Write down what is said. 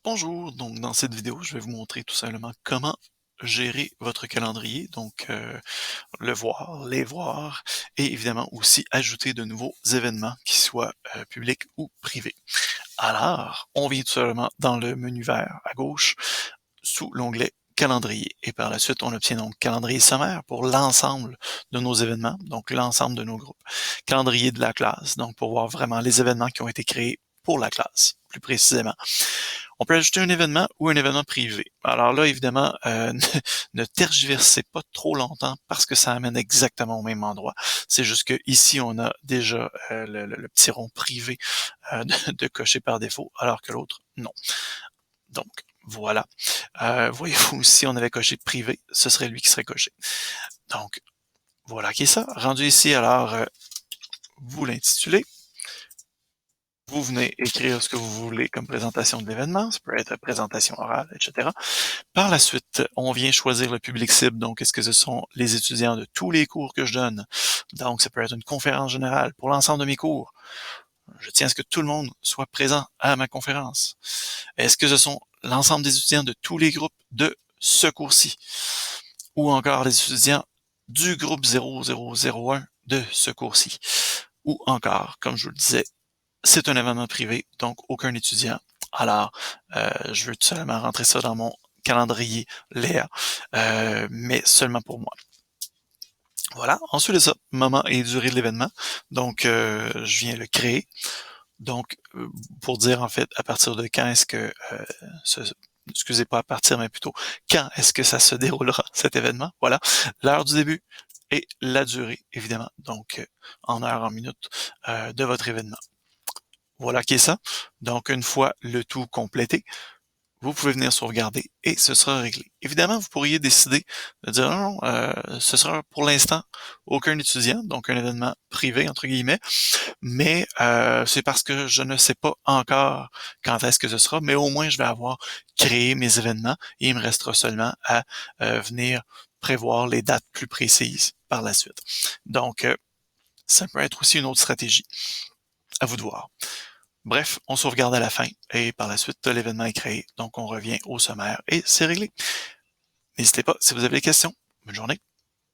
Bonjour, donc dans cette vidéo, je vais vous montrer tout simplement comment gérer votre calendrier, donc le voir, les voir, et évidemment aussi ajouter de nouveaux événements, qui soient publics ou privés. Alors, on vient tout simplement dans le menu vert à gauche, sous l'onglet calendrier, et par la suite, on obtient donc calendrier sommaire pour l'ensemble de nos événements, donc l'ensemble de nos groupes. Calendrier de la classe, donc pour voir vraiment les événements qui ont été créés pour la classe, plus précisément. On peut ajouter un événement ou un événement privé. Alors là, évidemment, ne tergiversez pas trop longtemps parce que ça amène exactement au même endroit. C'est juste que ici, on a déjà le petit rond privé de cocher par défaut, alors que l'autre, non. Donc, voilà. Voyez-vous, si on avait coché privé, ce serait lui qui serait coché. Donc, voilà qui est ça. Rendu ici, alors, vous l'intitulez. Vous venez écrire ce que vous voulez comme présentation de l'événement, ça peut être présentation orale, etc. Par la suite, on vient choisir le public cible, donc est-ce que ce sont les étudiants de tous les cours que je donne? Donc ça peut être une conférence générale pour l'ensemble de mes cours. Je tiens à ce que tout le monde soit présent à ma conférence. Est-ce que ce sont l'ensemble des étudiants de tous les groupes de ce cours-ci? Ou encore les étudiants du groupe 0001 de ce cours-ci? Ou encore, comme je vous le disais, c'est un événement privé, donc aucun étudiant. Alors, je veux tout simplement rentrer ça dans mon calendrier Léa, mais seulement pour moi. Voilà. Ensuite de ça, moment et durée de l'événement. Donc, je viens le créer. Donc, pour dire en fait à partir de quand est-ce que excusez pas à partir, mais plutôt quand est-ce que ça se déroulera cet événement. Voilà. L'heure du début et la durée, évidemment. Donc, en heures, en minutes de votre événement. Voilà qui est ça. Donc, une fois le tout complété, vous pouvez venir sauvegarder et ce sera réglé. Évidemment, vous pourriez décider de dire non, ce sera pour l'instant aucun étudiant, donc un événement privé, entre guillemets, mais c'est parce que je ne sais pas encore quand est-ce que ce sera, mais au moins je vais avoir créé mes événements et il me restera seulement à venir prévoir les dates plus précises par la suite. Donc, ça peut être aussi une autre stratégie. À vous de voir. Bref, on sauvegarde à la fin et par la suite, l'événement est créé. Donc, on revient au sommaire et c'est réglé. N'hésitez pas si vous avez des questions. Bonne journée.